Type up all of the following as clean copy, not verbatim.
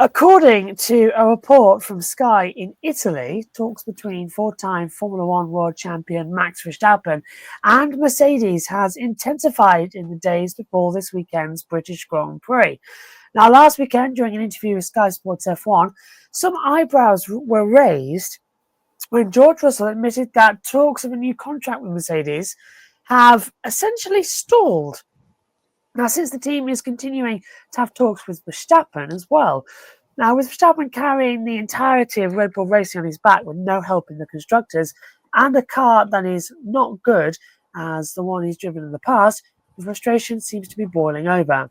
According to a report from Sky in Italy, talks between four-time Formula One world champion Max Verstappen and Mercedes has intensified in the days before this weekend's British Grand Prix. Now, last weekend, during an interview with Sky Sports F1, some eyebrows were raised when George Russell admitted that talks of a new contract with Mercedes have essentially stalled. Now, since the team is continuing to have talks with Verstappen as well. Now, with Verstappen carrying the entirety of Red Bull Racing on his back with no help in the constructors and a car that is not good as the one he's driven in the past, the frustration seems to be boiling over.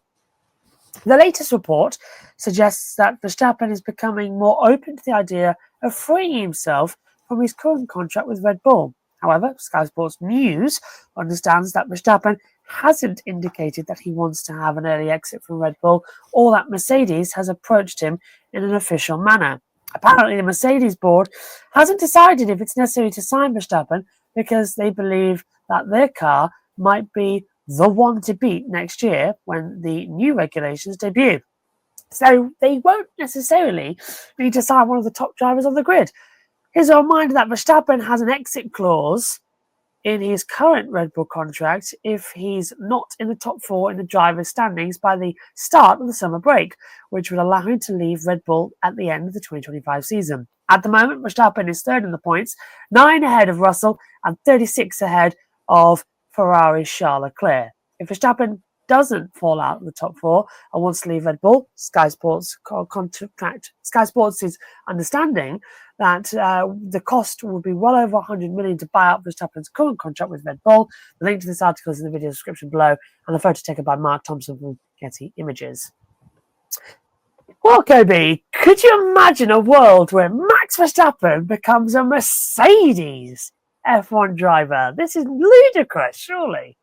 The latest report suggests that Verstappen is becoming more open to the idea of freeing himself from his current contract with Red Bull. However, Sky Sports News understands that Verstappen hasn't indicated that he wants to have an early exit from Red Bull or that Mercedes has approached him in an official manner. Apparently, the Mercedes board hasn't decided if it's necessary to sign Verstappen because they believe that their car might be the one to beat next year when the new regulations debut. So they won't necessarily need to sign one of the top drivers on the grid. Here's a reminder that Verstappen has an exit clause in his current Red Bull contract if he's not in the top four in the drivers' standings by the start of the summer break, which would allow him to leave Red Bull at the end of the 2025 season. At the moment, Verstappen is third in the points, 9 ahead of Russell and 36 ahead of Ferrari's Charles Leclerc. If Verstappen doesn't fall out of the top four and wants to leave Red Bull, Sky Sports' understanding that the cost will be well over 100 million to buy out Verstappen's current contract with Red Bull. The link to this article is in the video description below, and the photo taken by Mark Thompson from Getty Images. Well, Kobe, could you imagine a world where Max Verstappen becomes a Mercedes F1 driver? This is ludicrous, surely.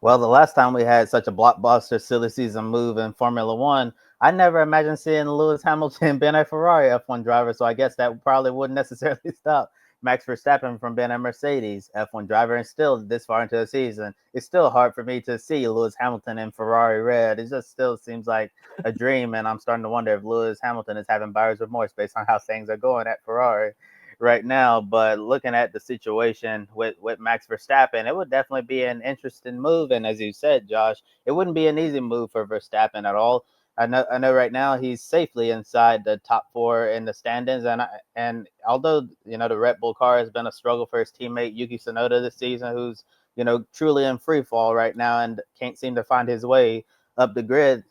Well, the last time we had such a blockbuster silly season move in Formula One, I never imagined seeing Lewis Hamilton being a Ferrari F1 driver, so I guess that probably wouldn't necessarily stop Max Verstappen from being a Mercedes F1 driver. And still, this far into the season, it's still hard for me to see Lewis Hamilton in Ferrari red. It just still seems like a dream, and I'm starting to wonder if Lewis Hamilton is having buyer's remorse based on how things are going at Ferrari right now. But looking at the situation with Max Verstappen, it would definitely be an interesting move. And as you said, Josh, it wouldn't be an easy move for Verstappen at all. I know right now he's safely inside the top four in the standings, and although the Red Bull car has been a struggle for his teammate Yuki Tsunoda this season, who's truly in free fall right now and can't seem to find his way up the grid.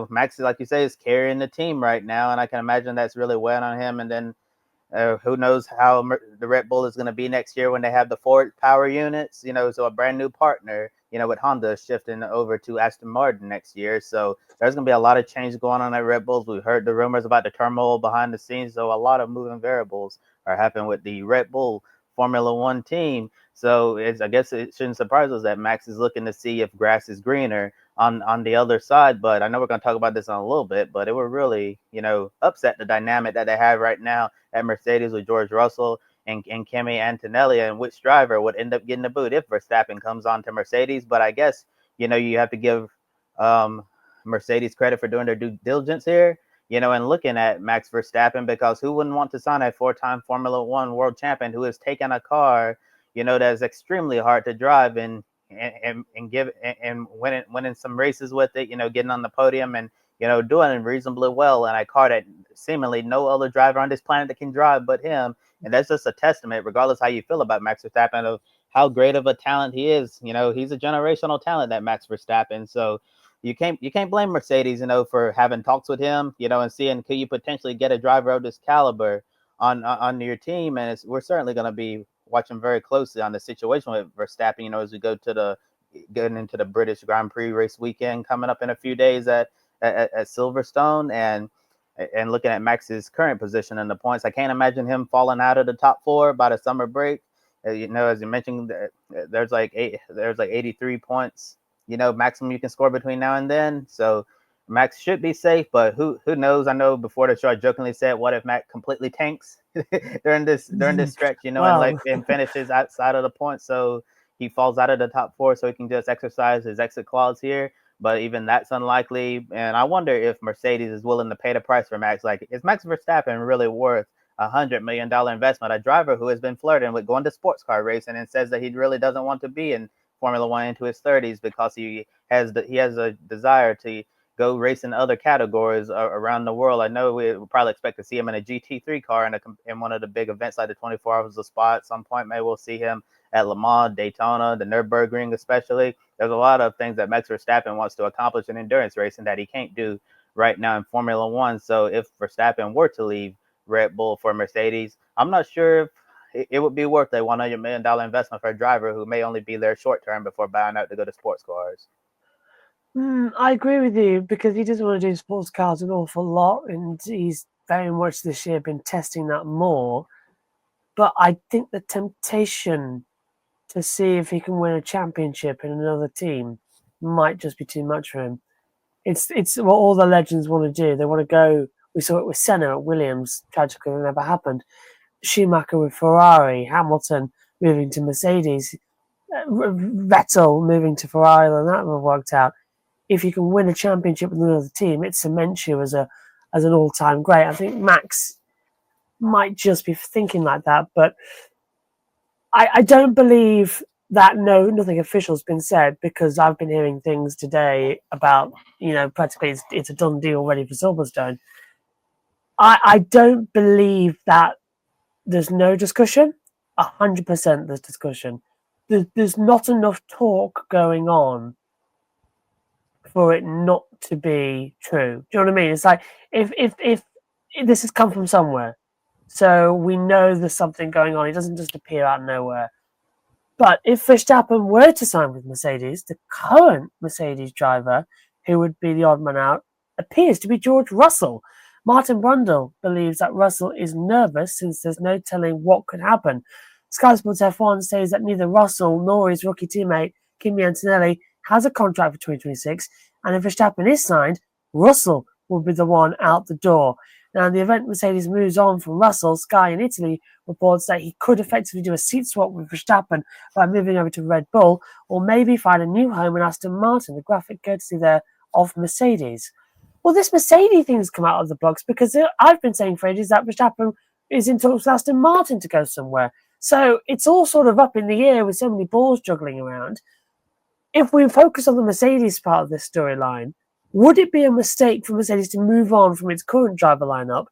Max, like you say, is carrying the team right now, and I can imagine that's really weighing on him. And then who knows how the Red Bull is going to be next year when they have the Ford power units, so a brand new partner, with Honda shifting over to Aston Martin next year. So there's going to be a lot of change going on at Red Bulls. We've heard the rumors about the turmoil behind the scenes. So a lot of moving variables are happening with the Red Bull Formula One team. So I guess it shouldn't surprise us that Max is looking to see if grass is greener on the other side. But I know we're going to talk about this in a little bit, but it would really, upset the dynamic that they have right now at Mercedes with George Russell and Kimi Antonelli, and which driver would end up getting the boot if Verstappen comes on to Mercedes. But I guess, you have to give Mercedes credit for doing their due diligence here, and looking at Max Verstappen, because who wouldn't want to sign a four-time Formula One world champion who has taken a car, that's extremely hard to drive and winning some races with it, getting on the podium and, doing reasonably well in a car that seemingly no other driver on this planet that can drive but him. And that's just a testament, regardless how you feel about Max Verstappen, of how great of a talent he is. He's a generational talent, that Max Verstappen. So you can't blame Mercedes, for having talks with him, and seeing could you potentially get a driver of this caliber on your team. And we're certainly going to be watching very closely on the situation with Verstappen, as we getting into the British Grand Prix race weekend coming up in a few days at Silverstone, and looking at Max's current position in the points. I can't imagine him falling out of the top four by the summer break. As you mentioned, there's like 83 points, maximum you can score between now and then. So Max should be safe, but who knows? I know before the show I jokingly said, what if Max completely tanks during this stretch, and finishes outside of the points, so he falls out of the top four, so he can just exercise his exit clause here. but even that's unlikely. And I wonder if Mercedes is willing to pay the price for Max. Like, is Max Verstappen really worth $100 million investment? A driver who has been flirting with going to sports car racing and says that he really doesn't want to be in Formula One into his 30s because he has a desire to go race in other categories around the world. I know we will probably expect to see him in a GT3 car in one of the big events like the 24 Hours of Spa at some point. Maybe we'll see him at Le Mans, Daytona, the Nürburgring especially. There's a lot of things that Max Verstappen wants to accomplish in endurance racing that he can't do right now in Formula One. So if Verstappen were to leave Red Bull for Mercedes, I'm not sure if it would be worth a $100 million investment for a driver who may only be there short term before buying out to go to sports cars. I agree with you because he doesn't want to do sports cars an awful lot, and he's very much this year been testing that more. But I think the temptation to see if he can win a championship in another team might just be too much for him. It's what all the legends want to do. They want to go. We saw it with Senna at Williams. Tragically, it never happened. Schumacher with Ferrari, Hamilton moving to Mercedes, Vettel moving to Ferrari, and that would have worked out. If you can win a championship with another team, it cements you as an all-time great. I think Max might just be thinking like that, but I don't believe that nothing official has been said, because I've been hearing things today about, practically it's a done deal already for Silverstone. I don't believe that there's no discussion. 100% there's discussion. There's not enough talk going on for it not to be true. Do you know what I mean? It's like if this has come from somewhere, so we know there's something going on. It doesn't just appear out of nowhere. But if Verstappen were to sign with Mercedes, the current Mercedes driver, who would be the odd man out, appears to be George Russell. Martin Brundle believes that Russell is nervous since there's no telling what could happen. Sky Sports F1 says that neither Russell nor his rookie teammate Kimi Antonelli has a contract for 2026, and if Verstappen is signed, Russell will be the one out the door. Now, in the event Mercedes moves on from Russell, Sky in Italy reports that he could effectively do a seat swap with Verstappen by moving over to Red Bull, or maybe find a new home in Aston Martin, the graphic courtesy there of Mercedes. Well, this Mercedes thing has come out of the blocks because I've been saying for ages that Verstappen is in talks with Aston Martin to go somewhere. So it's all sort of up in the air with so many balls juggling around. If we focus on the Mercedes part of this storyline, would it be a mistake for Mercedes to move on from its current driver lineup?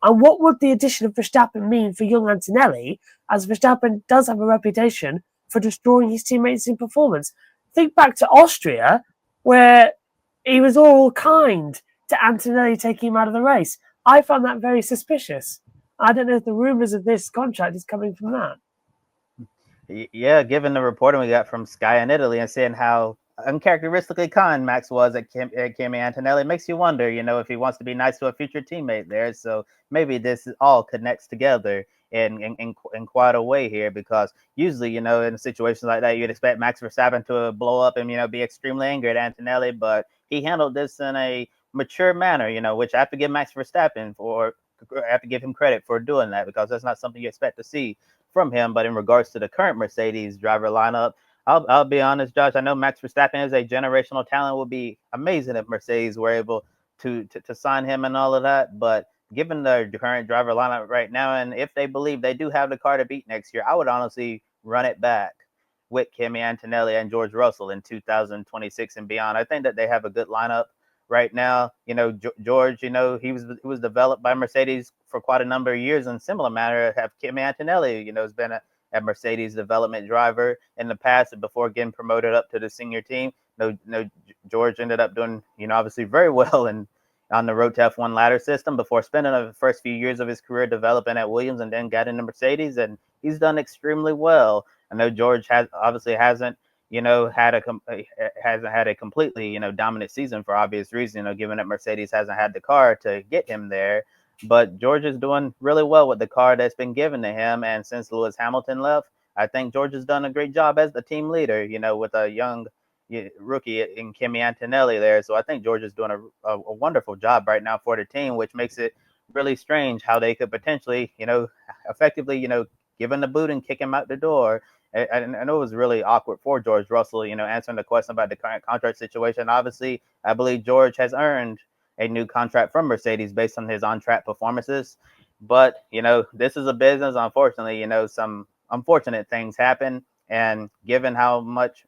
And what would the addition of Verstappen mean for young Antonelli, as Verstappen does have a reputation for destroying his teammates in performance? Think back to Austria, where he was all kind to Antonelli taking him out of the race. I found that very suspicious. I don't know if the rumours of this contract is coming from that. Yeah, given the reporting we got from Sky in Italy and seeing how uncharacteristically kind Max was at Kimi Antonelli, makes you wonder, if he wants to be nice to a future teammate there. So maybe this all connects together in quite a way here, because usually, in situations like that, you'd expect Max Verstappen to blow up and, be extremely angry at Antonelli, but he handled this in a mature manner, which I have to give Max Verstappen I have to give him credit for doing that, because that's not something you expect to see from him. But in regards to the current Mercedes driver lineup, I'll be honest, Josh. I know Max Verstappen is a generational talent. It would be amazing if Mercedes were able to sign him and all of that. But given the current driver lineup right now, and if they believe they do have the car to beat next year, I would honestly run it back with Kimi Antonelli and George Russell in 2026 and beyond. I think that they have a good lineup right now. George, he was developed by Mercedes for quite a number of years. In similar manner, have Kimi Antonelli, has been a Mercedes development driver in the past before getting promoted up to the senior team. George ended up doing, obviously very well on the road to F1 ladder system before spending the first few years of his career developing at Williams and then got into Mercedes, and he's done extremely well. I know George hasn't had a completely, dominant season for obvious reasons, given that Mercedes hasn't had the car to get him there. But George is doing really well with the car that's been given to him. And since Lewis Hamilton left, I think George has done a great job as the team leader, with a young rookie in Kimi Antonelli there. So I think George is doing a wonderful job right now for the team, which makes it really strange how they could potentially, effectively, give him the boot and kick him out the door I know it was really awkward for George Russell, answering the question about the current contract situation. Obviously, I believe George has earned a new contract from Mercedes based on his on-track performances. But, this is a business. Unfortunately, some unfortunate things happen. And given how much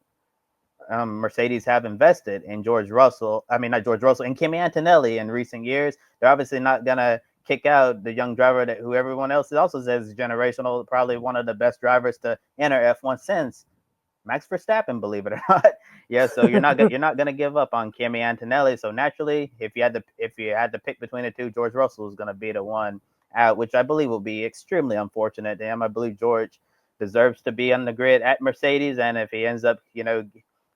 Mercedes have invested in George Russell, not George Russell, and Kimi Antonelli in recent years, they're obviously not going to kick out the young driver who everyone else also says is generational, probably one of the best drivers to enter F1 since Max Verstappen, believe it or not. Yeah, so you're not going to give up on Kimi Antonelli. So naturally, if you had to pick between the two, George Russell is going to be the one out, which I believe will be extremely unfortunate to him. I believe George deserves to be on the grid at Mercedes, and if he ends up,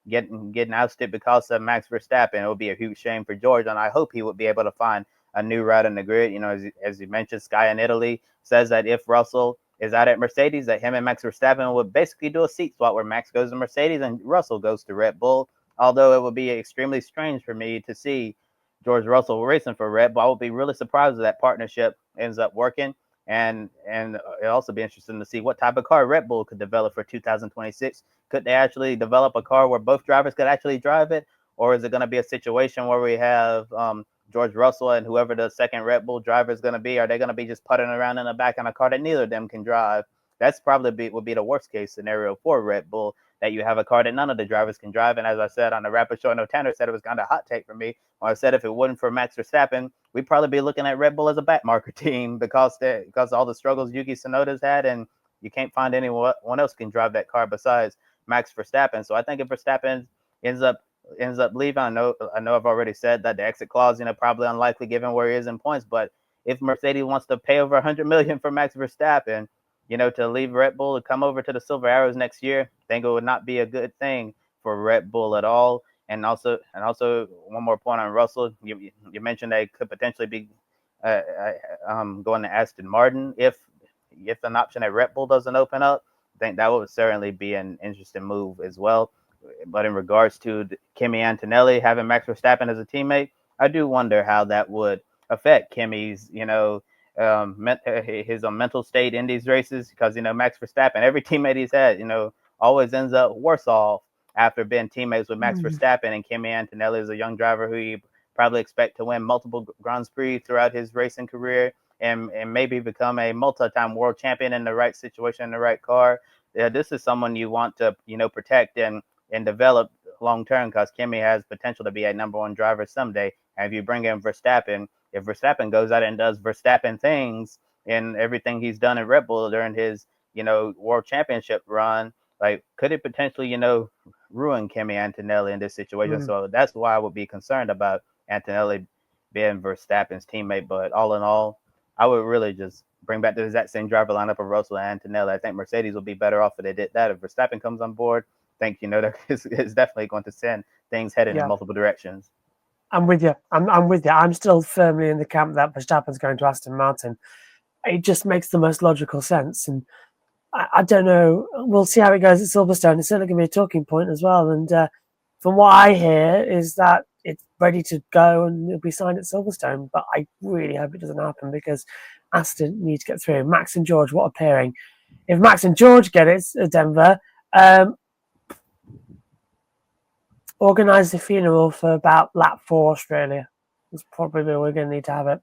getting ousted because of Max Verstappen, it would be a huge shame for George. And I hope he would be able to find a new route in the grid. As you mentioned, Sky in Italy says that if Russell is out at Mercedes, that him and Max Verstappen would basically do a seat swap where Max goes to Mercedes and Russell goes to Red Bull. Although it would be extremely strange for me to see George Russell racing for Red Bull, I would be really surprised if that partnership ends up working. And it'll also be interesting to see what type of car Red Bull could develop for 2026. Could they actually develop a car where both drivers could actually drive it? Or is it going to be a situation where we have George Russell and whoever the second Red Bull driver is going to be? Are they going to be just putting around in the back in a car that neither of them can drive? That's probably would be the worst case scenario for Red Bull, that you have a car that none of the drivers can drive. And as I said on the Rapid Show, I know Tanner said it was kind of a hot take for me. Or I said if it wasn't for Max Verstappen, we'd probably be looking at Red Bull as a backmarker team because of all the struggles Yuki Tsunoda's had, and you can't find anyone else can drive that car besides Max Verstappen. So I think if Verstappen ends up leaving, I know I've already said that the exit clause, probably unlikely given where he is in points. But if Mercedes wants to pay over $100 million for Max Verstappen, to leave Red Bull to come over to the Silver Arrows next year, I think it would not be a good thing for Red Bull at all. And also one more point on Russell. You mentioned they could potentially be going to Aston Martin if an option at Red Bull doesn't open up. I think that would certainly be an interesting move as well. But in regards to Kimi Antonelli having Max Verstappen as a teammate, I do wonder how that would affect Kimi's, his mental state in these races, because Max Verstappen, every teammate he's had, always ends up worse off after being teammates with Max Verstappen. And Kimi Antonelli is a young driver who you probably expect to win multiple Grand Prix throughout his racing career, and maybe become a multi-time world champion in the right situation, in the right car. Yeah, this is someone you want to, protect and develop long term, because Kimi has potential to be a number one driver someday. And if you bring in Verstappen, if Verstappen goes out and does Verstappen things and everything he's done in Red Bull during his, world championship run, like, could it potentially, ruin Kimi Antonelli in this situation? So that's why I would be concerned about Antonelli being Verstappen's teammate. But all in all, I would really just bring back the exact same driver lineup of Russell and Antonelli. I think Mercedes would be better off if they did that. If Verstappen comes on board, I think, that it's definitely going to send things headed in multiple directions. I'm with you. I'm with you. I'm still firmly in the camp that Verstappen's going to Aston Martin. It just makes the most logical sense. And I don't know. We'll see how it goes at Silverstone. It's certainly going to be a talking point as well. And from what I hear is that it's ready to go and it'll be signed at Silverstone. But I really hope it doesn't happen, because Aston need to get through. Max and George, what a pairing. If Max and George get it at Denver, organise the funeral for about lap 4 Australia. That's probably where we're going to need to have it.